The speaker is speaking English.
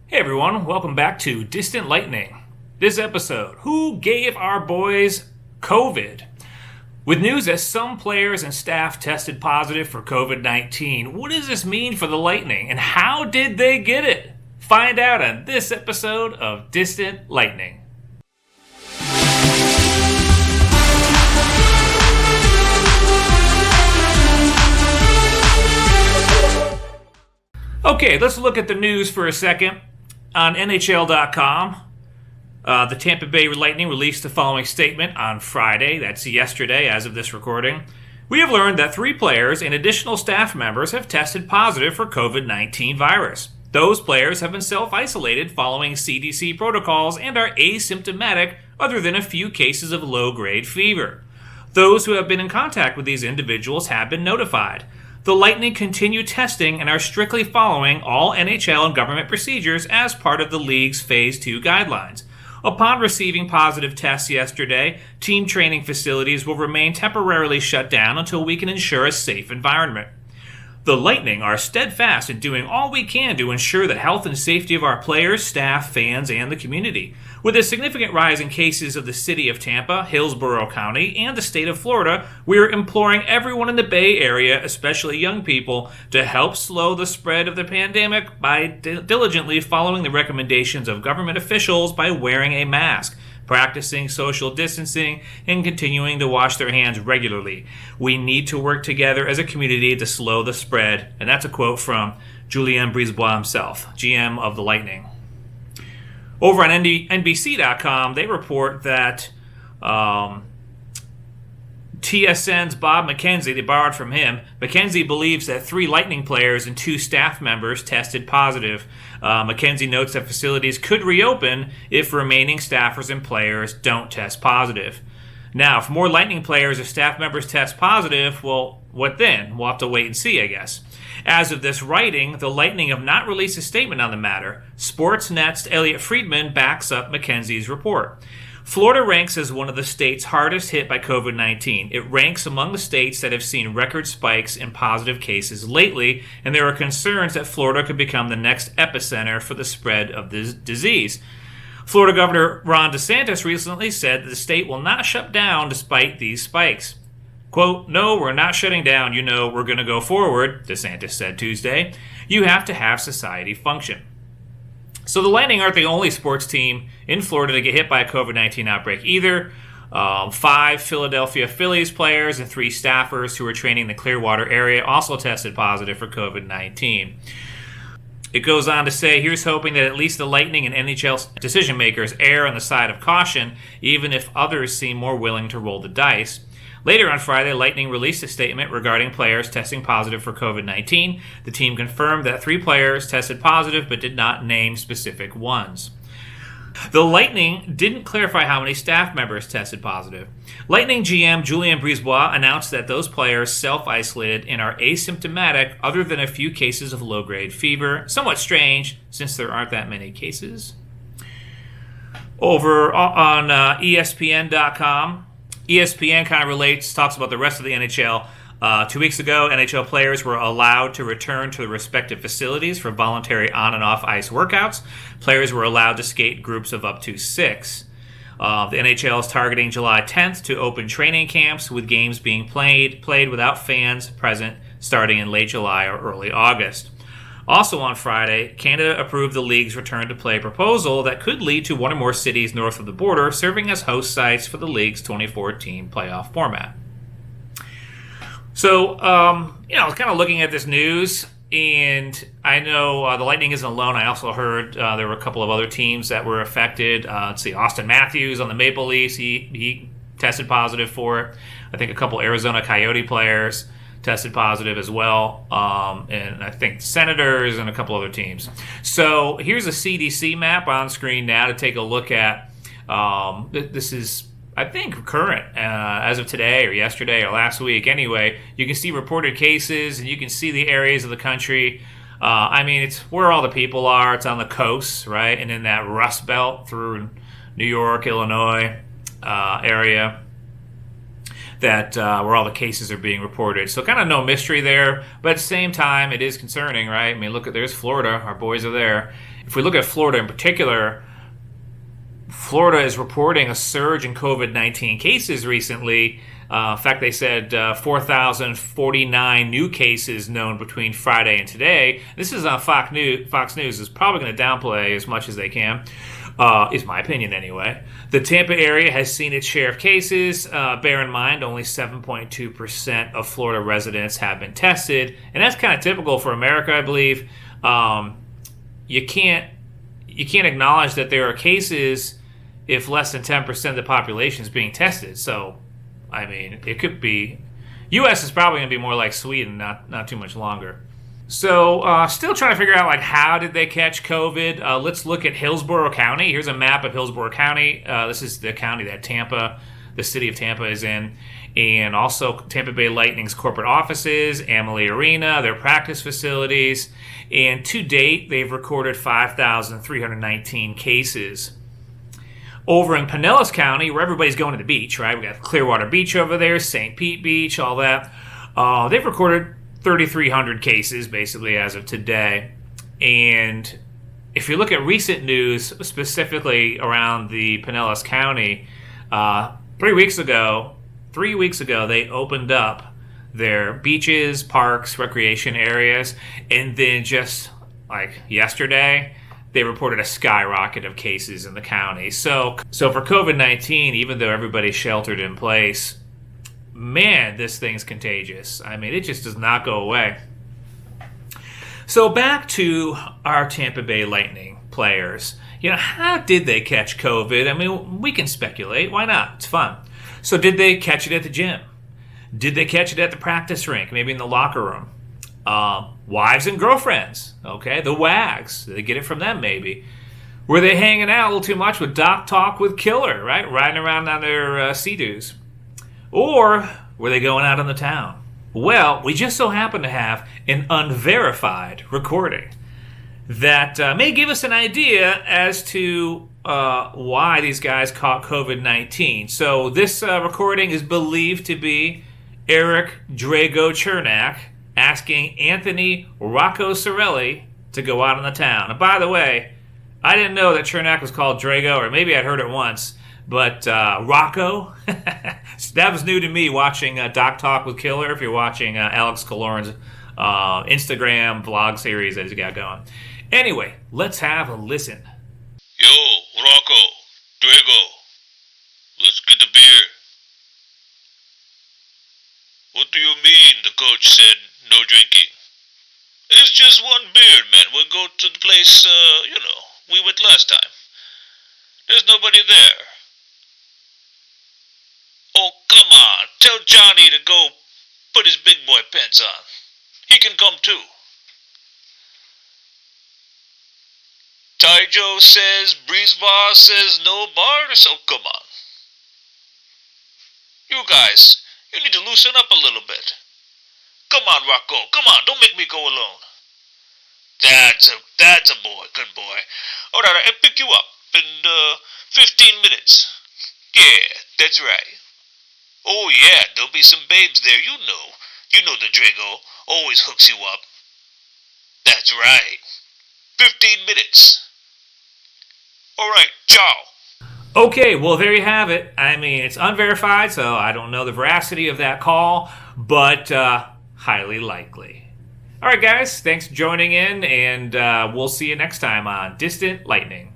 Hey everyone, welcome back to Distant Lightning. This episode, who gave our boys COVID? With news that some players and staff tested positive for COVID-19, what does this mean for the Lightning and how did they get it? Find out on this episode of Distant Lightning. Okay, let's look at the news for a second. On NHL.com, the Tampa Bay Lightning released the following statement on Friday, that's yesterday as of this recording. We have learned that 3 players and additional staff members have tested positive for COVID-19 virus. Those players have been self-isolated following CDC protocols and are asymptomatic other than a few cases of low-grade fever. Those who have been in contact with these individuals have been notified. The Lightning continue testing and are strictly following all NHL and government procedures as part of the league's Phase 2 guidelines. Upon receiving positive tests yesterday, team training facilities will remain temporarily shut down until we can ensure a safe environment. The Lightning are steadfast in doing all we can to ensure the health and safety of our players, staff, fans, and the community. With a significant rise in cases of the city of Tampa, Hillsborough County, and the state of Florida, we are imploring everyone in the Bay Area, especially young people, to help slow the spread of the pandemic by diligently following the recommendations of government officials by wearing a mask, practicing social distancing, and continuing to wash their hands regularly. We need to work together as a community to slow the spread. And that's a quote from Julien Brisebois himself, GM of the Lightning. Over on NBC.com, they report that TSN's Bob McKenzie, they borrowed from him. McKenzie believes that 3 Lightning players and 2 staff members tested positive. McKenzie notes that facilities could reopen if remaining staffers and players don't test positive. Now, if more Lightning players or staff members test positive, well, what then? We'll have to wait and see, I guess. As of this writing, the Lightning have not released a statement on the matter. Sportsnet's Elliot Friedman backs up McKenzie's report. Florida ranks as one of the states hardest hit by COVID-19. It ranks among the states that have seen record spikes in positive cases lately, and there are concerns that Florida could become the next epicenter for the spread of this disease. Florida Governor Ron DeSantis recently said that the state will not shut down despite these spikes. Quote, "No, we're not shutting down. We're going to go forward," DeSantis said Tuesday. "You have to have society function." So the Lightning aren't the only sports team in Florida to get hit by a COVID-19 outbreak either. 5 Philadelphia Phillies players and 3 staffers who were training in the Clearwater area also tested positive for COVID-19. It goes on to say, here's hoping that at least the Lightning and NHL decision makers err on the side of caution, even if others seem more willing to roll the dice. Later on Friday, Lightning released a statement regarding players testing positive for COVID-19. The team confirmed that 3 players tested positive but did not name specific ones. The Lightning didn't clarify how many staff members tested positive. Lightning GM Julien Brisebois announced that those players self-isolated and are asymptomatic other than a few cases of low-grade fever. Somewhat strange since there aren't that many cases. Over on ESPN.com, ESPN kind of talks about the rest of the NHL. 2 weeks ago, NHL players were allowed to return to their respective facilities for voluntary on and off ice workouts. Players were allowed to skate groups of up to 6. The NHL is targeting July 10th to open training camps, with games being played without fans present starting in late July or early August. Also on Friday, Canada approved the league's return to play proposal that could lead to 1 or more cities north of the border serving as host sites for the league's 2014 playoff format. So, I was kind of looking at this news, and I know the Lightning isn't alone. I also heard there were a couple of other teams that were affected. Let's see, Austin Matthews on the Maple Leafs, he tested positive for it. I think a couple Arizona Coyote players tested positive as well, and I think Senators and a couple other teams. So here's a CDC map on screen now to take a look at. This is, I think, current as of today or yesterday or last week. Anyway, you can see reported cases and you can see the areas of the country. It's where all the people are. It's on the coast, right? And in that Rust Belt through New York, Illinois area. That where all the cases are being reported. So kind of no mystery there, but at the same time, it is concerning, right? Look there's Florida. Our boys are there. If we look at Florida in particular, Florida is reporting a surge in COVID-19 cases recently. In fact, they said 4,049 new cases known between Friday and today. This is on Fox News. Fox News is probably going to downplay as much as they can, is my opinion anyway. The Tampa area has seen its share of cases. Bear in mind, only 7.2% of Florida residents have been tested, and that's kind of typical for America, I believe. You can't acknowledge that there are cases if less than 10% of the population is being tested. So, I mean, it could be... U.S. is probably going to be more like Sweden, not too much longer. So, still trying to figure out, like, how did they catch COVID? Let's look at Hillsborough County. Here's a map of Hillsborough County. This is the county that the city of Tampa is in. And also Tampa Bay Lightning's corporate offices, Amalie Arena, their practice facilities. And to date, they've recorded 5,319 cases. Over in Pinellas County, where everybody's going to the beach, right? We got Clearwater Beach over there, St. Pete Beach, all that. They've recorded 3,300 cases, basically, as of today. And if you look at recent news, specifically around the Pinellas County, 3 weeks ago, they opened up their beaches, parks, recreation areas, and then just like yesterday, they reported a skyrocket of cases in the county. So for COVID-19, even though everybody's sheltered in place, man, this thing's contagious. I mean, it just does not go away. So back to our Tampa Bay Lightning players. You know, how did they catch COVID? I mean, we can speculate. Why not? It's fun. So did they catch it at the gym? Did they catch it at the practice rink? Maybe in the locker room? Wives and girlfriends, okay? The wags. Did they get it from them, maybe? Were they hanging out a little too much with Doc Talk with Killer, right? Riding around on their Sea-Doos. Or were they going out on the town? Well, we just so happen to have an unverified recording that may give us an idea as to why these guys caught COVID-19. So this recording is believed to be Eric Drago Chernak asking Anthony Rocco Cirelli to go out on the town. And by the way, I didn't know that Chernak was called Drago, or maybe I'd heard it once, but Rocco, that was new to me watching Doc Talk with Killer, if you're watching Alex Kaloran's Instagram vlog series that he's got going. Anyway, let's have a listen. Yo, Rocco, Drago, let's get a beer. What do you mean the coach said no drinking? It's just one beer, man. We'll go to the place, we went last time. There's nobody there. Oh, come on. Tell Johnny to go put his big boy pants on. He can come too. Taijo says, Breezeball says no bars. Oh, come on. You guys, you need to loosen up a little bit. Come on, Rocco. Come on, don't make me go alone. That's a boy. Good boy. All right, I'll pick you up in 15 minutes. Yeah, that's right. Oh, yeah, there'll be some babes there, you know. You know the Drago always hooks you up. That's right. 15 minutes. All right, ciao. Okay, well, there you have it. I mean, it's unverified, so I don't know the veracity of that call, but highly likely. All right, guys, thanks for joining in, and we'll see you next time on Distant Lightning.